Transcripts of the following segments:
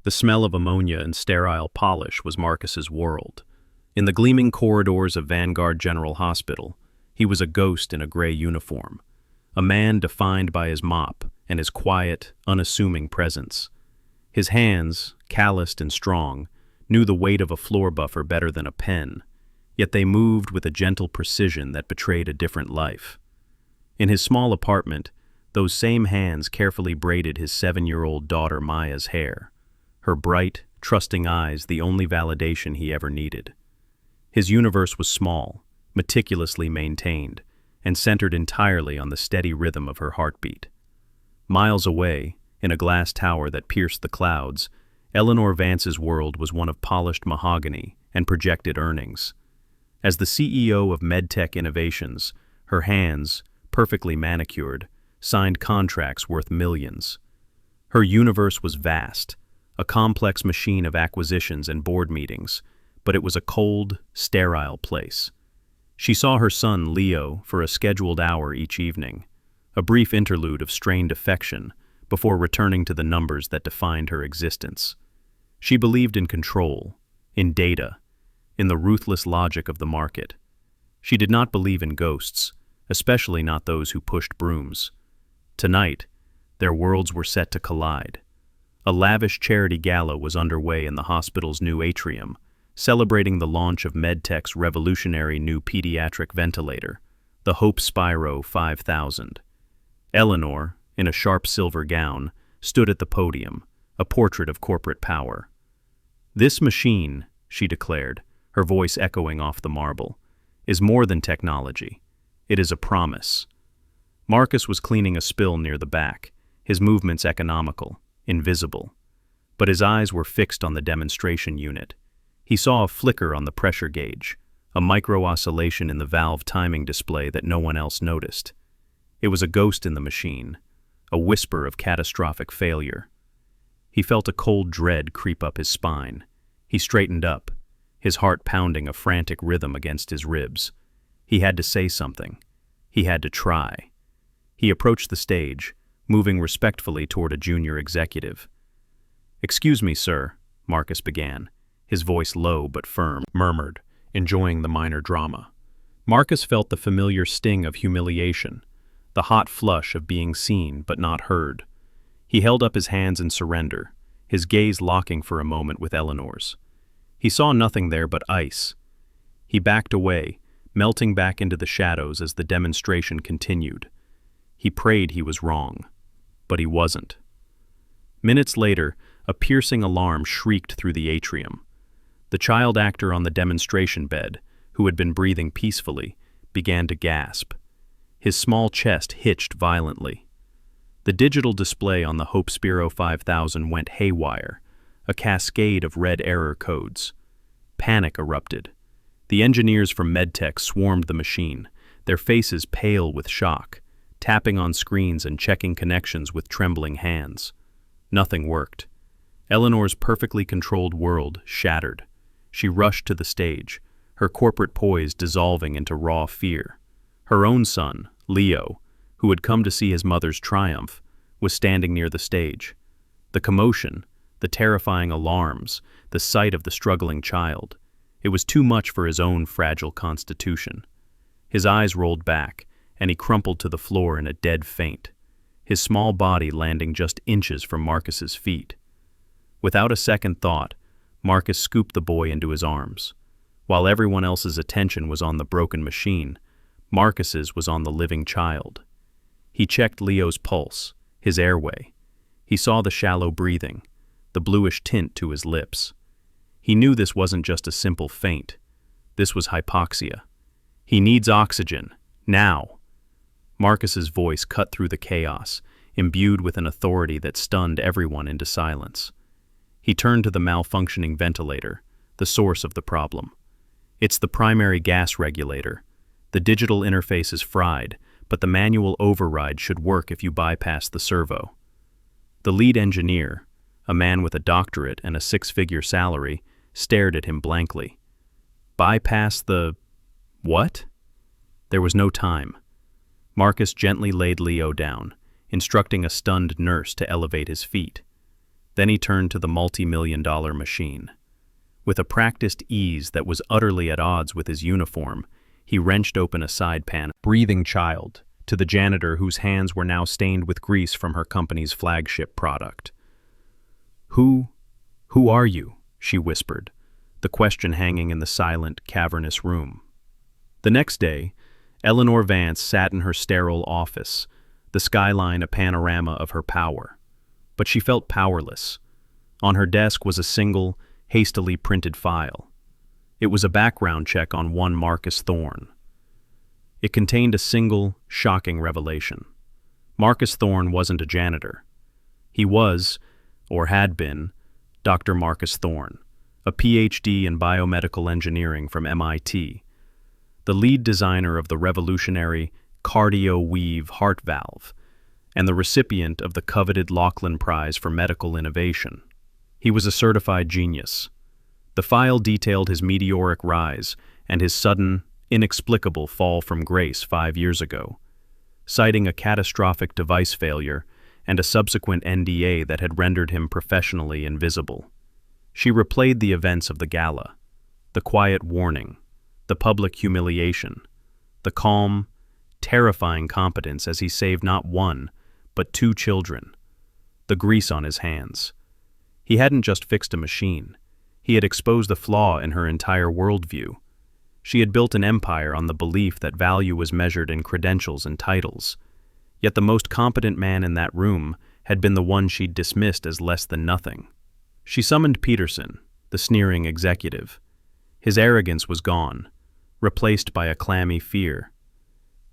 The smell of ammonia and sterile polish was Marcus's world. In the gleaming corridors of Vanguard General Hospital, he was a ghost in a gray uniform, a man defined by his mop and his quiet, unassuming presence. His hands, calloused and strong, knew the weight of a floor buffer better than a pen, yet they moved with a gentle precision that betrayed a different life. In his small apartment, those same hands carefully braided his 7-year-old daughter Maya's hair, her bright, trusting eyes the only validation he ever needed. His universe was small, meticulously maintained, and centered entirely on the steady rhythm of her heartbeat. Miles away, in a glass tower that pierced the clouds, Eleanor Vance's world was one of polished mahogany and projected earnings. As the CEO of MedTech Innovations, her hands, perfectly manicured, signed contracts worth millions. Her universe was vast, a complex machine of acquisitions and board meetings, but it was a cold, sterile place. She saw her son, Leo, for a scheduled hour each evening, a brief interlude of strained affection before returning to the numbers that defined her existence. She believed in control, in data, in the ruthless logic of the market. She did not believe in ghosts, especially not those who pushed brooms. Tonight, their worlds were set to collide. A lavish charity gala was underway in the hospital's new atrium, celebrating the launch of MedTech's revolutionary new pediatric ventilator, the Hope Spiro 5000. Eleanor, in a sharp silver gown, stood at the podium, a portrait of corporate power. "This machine," she declared, her voice echoing off the marble, "is more than technology. It is a promise." Marcus was cleaning a spill near the back, his movements economical, invisible. But his eyes were fixed on the demonstration unit. He saw a flicker on the pressure gauge, a micro-oscillation in the valve timing display that no one else noticed. It was a ghost in the machine, a whisper of catastrophic failure. He felt a cold dread creep up his spine. He straightened up, his heart pounding a frantic rhythm against his ribs. He had to say something. He had to try. He approached the stage, moving respectfully toward a junior executive. "Excuse me, sir," Marcus began, his voice low but firm, murmured, enjoying the minor drama. Marcus felt the familiar sting of humiliation, the hot flush of being seen but not heard. He held up his hands in surrender, his gaze locking for a moment with Eleanor's. He saw nothing there but ice. He backed away, melting back into the shadows as the demonstration continued. He prayed he was wrong, but he wasn't. Minutes later, a piercing alarm shrieked through the atrium. The child actor on the demonstration bed, who had been breathing peacefully, began to gasp. His small chest hitched violently. The digital display on the Hope Spiro 5000 went haywire, a cascade of red error codes. Panic erupted. The engineers from MedTech swarmed the machine, their faces pale with shock, tapping on screens and checking connections with trembling hands. Nothing worked. Eleanor's perfectly controlled world shattered. She rushed to the stage, her corporate poise dissolving into raw fear. Her own son, Leo, who had come to see his mother's triumph, was standing near the stage. The commotion, the terrifying alarms, the sight of the struggling child, it was too much for his own fragile constitution. His eyes rolled back, and he crumpled to the floor in a dead faint, his small body landing just inches from Marcus's feet. Without a second thought, Marcus scooped the boy into his arms. While everyone else's attention was on the broken machine, Marcus's was on the living child. He checked Leo's pulse, his airway. He saw the shallow breathing, the bluish tint to his lips. He knew this wasn't just a simple faint. This was hypoxia. "He needs oxygen, now." Marcus's voice cut through the chaos, imbued with an authority that stunned everyone into silence. He turned to the malfunctioning ventilator, the source of the problem. "It's the primary gas regulator. The digital interface is fried, but the manual override should work if you bypass the servo." The lead engineer, a man with a doctorate and a 6-figure salary, stared at him blankly. "Bypass the... what?" There was no time. Marcus gently laid Leo down, instructing a stunned nurse to elevate his feet. Then he turned to the multi-million-dollar machine. With a practiced ease that was utterly at odds with his uniform, he wrenched open a side panel. Breathing child, to the janitor whose hands were now stained with grease from her company's flagship product. Who are you?" she whispered, the question hanging in the silent, cavernous room. The next day, Eleanor Vance sat in her sterile office, the skyline a panorama of her power. But she felt powerless. On her desk was a single, hastily printed file. It was a background check on one Marcus Thorne. It contained a single, shocking revelation. Marcus Thorne wasn't a janitor. He was, or had been, Dr. Marcus Thorne, a PhD in biomedical engineering from MIT, the lead designer of the revolutionary cardio-weave heart valve, and the recipient of the coveted Laughlin Prize for Medical Innovation. He was a certified genius. The file detailed his meteoric rise and his sudden, inexplicable fall from grace 5 years ago, citing a catastrophic device failure and a subsequent NDA that had rendered him professionally invisible. She replayed the events of the gala, the quiet warning, the public humiliation, the calm, terrifying competence as he saved not one, but 2 children, the grease on his hands. He hadn't just fixed a machine. He had exposed a flaw in her entire worldview. She had built an empire on the belief that value was measured in credentials and titles. Yet the most competent man in that room had been the one she'd dismissed as less than nothing. She summoned Peterson, the sneering executive. His arrogance was gone, replaced by a clammy fear.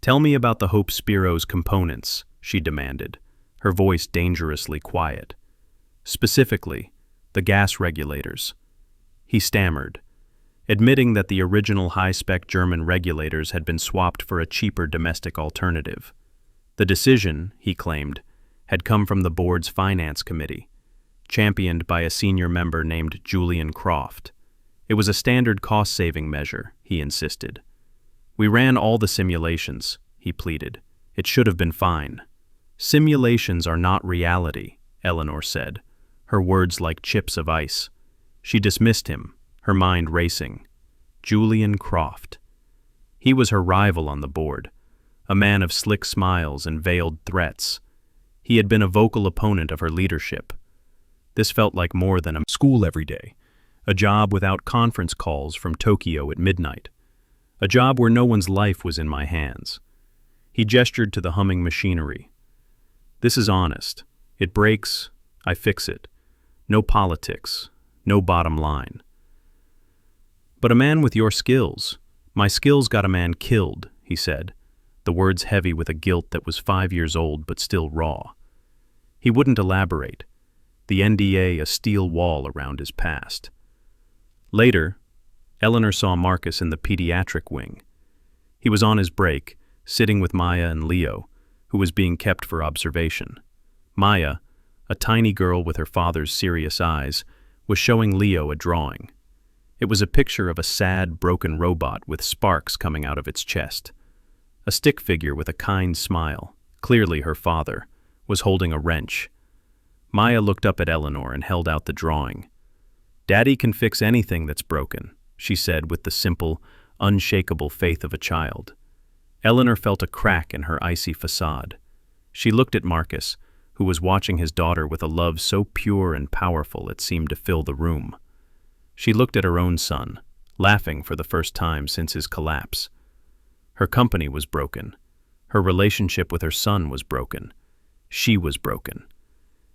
"Tell me about the Hope Spiro's components," she demanded, her voice dangerously quiet. "Specifically, the gas regulators." He stammered, admitting that the original high-spec German regulators had been swapped for a cheaper domestic alternative. The decision, he claimed, had come from the board's finance committee, championed by a senior member named Julian Croft. It was a standard cost-saving measure, he insisted. "We ran all the simulations," he pleaded. "It should have been fine." "Simulations are not reality," Eleanor said, her words like chips of ice. She dismissed him, her mind racing. Julian Croft. He was her rival on the board, a man of slick smiles and veiled threats. He had been a vocal opponent of her leadership. This felt like more than a school every day, a job without conference calls from Tokyo at midnight, a job where no one's life was in my hands. He gestured to the humming machinery. "This is honest. It breaks, I fix it. No politics, no bottom line." "But a man with your skills. My skills got a man killed," he said, the words heavy with a guilt that was 5 years old but still raw. He wouldn't elaborate, the NDA a steel wall around his past. Later, Eleanor saw Marcus in the pediatric wing. He was on his break, sitting with Maya and Leo, who was being kept for observation. Maya, a tiny girl with her father's serious eyes, was showing Leo a drawing. It was a picture of a sad, broken robot with sparks coming out of its chest. A stick figure with a kind smile, clearly her father, was holding a wrench. Maya looked up at Eleanor and held out the drawing. "Daddy can fix anything that's broken," she said with the simple, unshakable faith of a child. Eleanor felt a crack in her icy facade. She looked at Marcus, who was watching his daughter with a love so pure and powerful it seemed to fill the room. She looked at her own son, laughing for the first time since his collapse. Her company was broken. Her relationship with her son was broken. She was broken.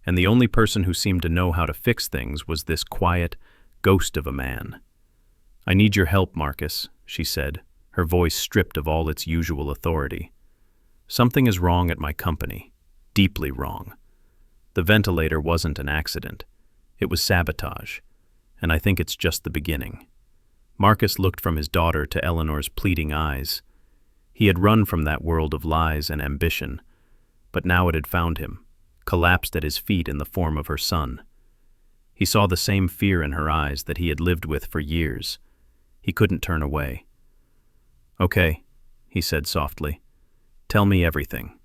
And the only person who seemed to know how to fix things was this quiet ghost of a man. "I need your help, Marcus," she said, her voice stripped of all its usual authority. "Something is wrong at my company. Deeply wrong. The ventilator wasn't an accident. It was sabotage. And I think it's just the beginning." Marcus looked from his daughter to Eleanor's pleading eyes. He had run from that world of lies and ambition, but now it had found him, collapsed at his feet in the form of her son. He saw the same fear in her eyes that he had lived with for years. He couldn't turn away. "Okay," he said softly. "Tell me everything."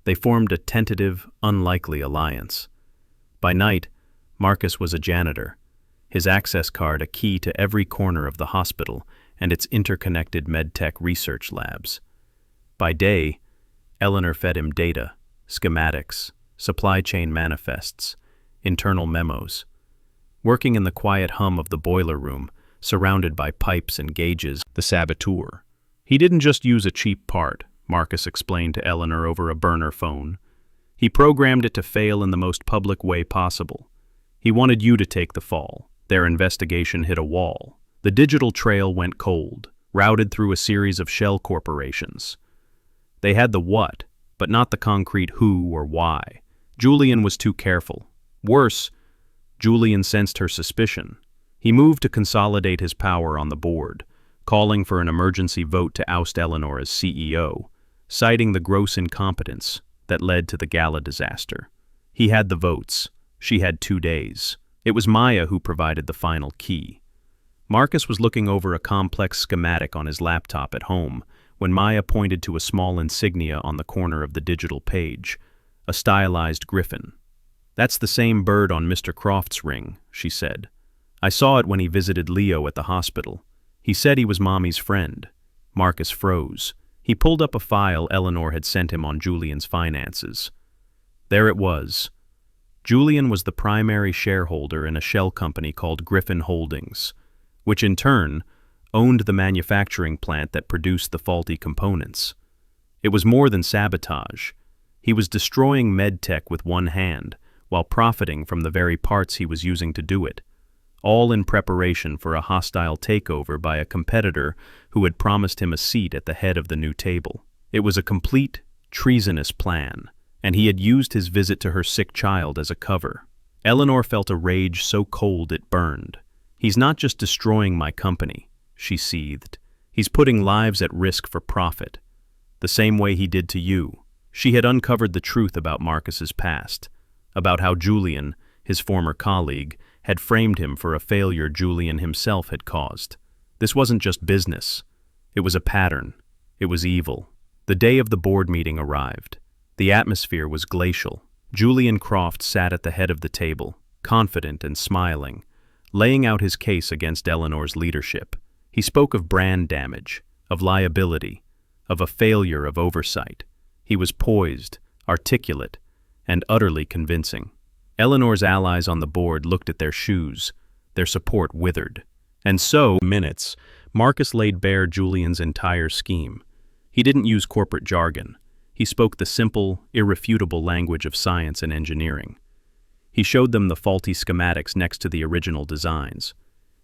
They formed a tentative, unlikely alliance. By night, Marcus was a janitor, his access card a key to every corner of the hospital and its interconnected medtech research labs. By day, Eleanor fed him data, schematics, supply chain manifests, internal memos. Working in the quiet hum of the boiler room, surrounded by pipes and gauges, the saboteur. He didn't just use a cheap part, Marcus explained to Eleanor over a burner phone. He programmed it to fail in the most public way possible. He wanted you to take the fall. Their investigation hit a wall. The digital trail went cold, routed through a series of shell corporations. They had the what, but not the concrete who or why. Julian was too careful. Worse, Julian sensed her suspicion. He moved to consolidate his power on the board, calling for an emergency vote to oust Eleanor as CEO, citing the gross incompetence that led to the gala disaster. He had the votes. She had 2 days. It was Maya who provided the final key. Marcus was looking over a complex schematic on his laptop at home when Maya pointed to a small insignia on the corner of the digital page, a stylized griffin. "That's the same bird on Mr. Croft's ring," she said. "I saw it when he visited Leo at the hospital. He said he was Mommy's friend." Marcus froze. He pulled up a file Eleanor had sent him on Julian's finances. There it was. Julian was the primary shareholder in a shell company called Griffin Holdings, which in turn owned the manufacturing plant that produced the faulty components. It was more than sabotage. He was destroying medtech with one hand, while profiting from the very parts he was using to do it, all in preparation for a hostile takeover by a competitor who had promised him a seat at the head of the new table. It was a complete, treasonous plan, and he had used his visit to her sick child as a cover. Eleanor felt a rage so cold it burned. "He's not just destroying my company," she seethed. "He's putting lives at risk for profit. The same way he did to you." She had uncovered the truth about Marcus's past, about how Julian, his former colleague, had framed him for a failure Julian himself had caused. This wasn't just business. It was a pattern. It was evil. The day of the board meeting arrived. The atmosphere was glacial. Julian Croft sat at the head of the table, confident and smiling, laying out his case against Eleanor's leadership. He spoke of brand damage, of liability, of a failure of oversight. He was poised, articulate, and utterly convincing. Eleanor's allies on the board looked at their shoes. Their support withered. And so, in minutes, Marcus laid bare Julian's entire scheme. He didn't use corporate jargon. He spoke the simple, irrefutable language of science and engineering. He showed them the faulty schematics next to the original designs.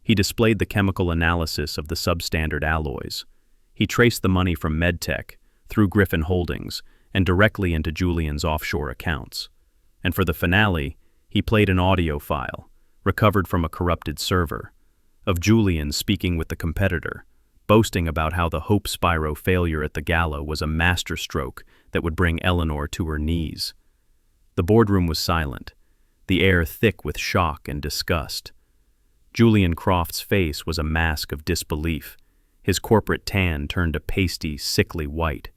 He displayed the chemical analysis of the substandard alloys. He traced the money from MedTech, through Griffin Holdings, and directly into Julian's offshore accounts. And for the finale, he played an audio file, recovered from a corrupted server, of Julian speaking with the competitor, boasting about how the Hope Spiro failure at the gala was a masterstroke that would bring Eleanor to her knees. The boardroom was silent, the air thick with shock and disgust. Julian Croft's face was a mask of disbelief. His corporate tan turned a pasty, sickly white.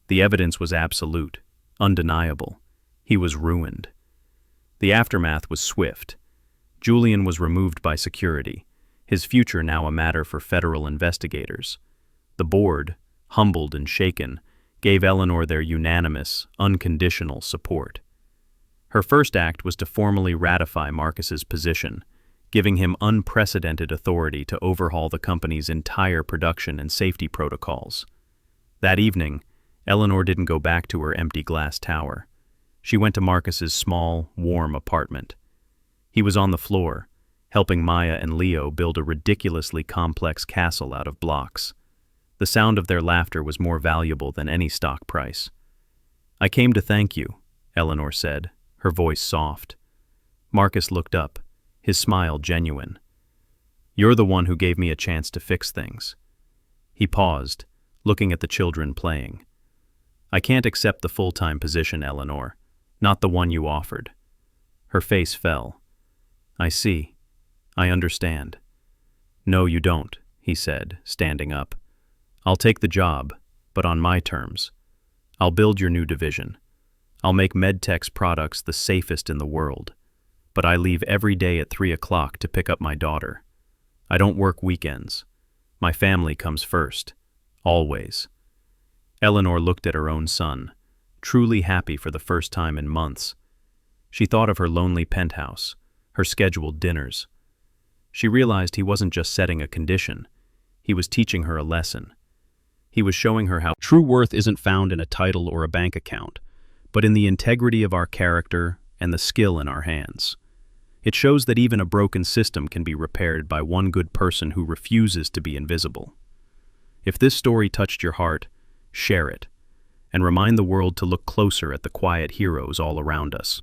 The evidence was absolute, undeniable. He was ruined. The aftermath was swift. Julian was removed by security, his future now a matter for federal investigators. The board, humbled and shaken, gave Eleanor their unanimous, unconditional support. Her first act was to formally ratify Marcus's position, giving him unprecedented authority to overhaul the company's entire production and safety protocols. That evening, Eleanor didn't go back to her empty glass tower. She went to Marcus's small, warm apartment. He was on the floor, helping Maya and Leo build a ridiculously complex castle out of blocks. The sound of their laughter was more valuable than any stock price. "I came to thank you," Eleanor said, her voice soft. Marcus looked up, his smile genuine. "You're the one who gave me a chance to fix things." He paused, looking at the children playing. "I can't accept the full-time position, Eleanor, not the one you offered." Her face fell. "I see. I understand." "No, you don't," he said, standing up. "I'll take the job, but on my terms. I'll build your new division. I'll make MedTech's products the safest in the world. but I leave every day at 3 o'clock to pick up my daughter. I don't work weekends. My family comes first. Always." Eleanor looked at her own son, truly happy for the first time in months. She thought of her lonely penthouse, her scheduled dinners. She realized he wasn't just setting a condition. He was teaching her a lesson. He was showing her how true worth isn't found in a title or a bank account, but in the integrity of our character and the skill in our hands. It shows that even a broken system can be repaired by one good person who refuses to be invisible. If this story touched your heart, share it, and remind the world to look closer at the quiet heroes all around us.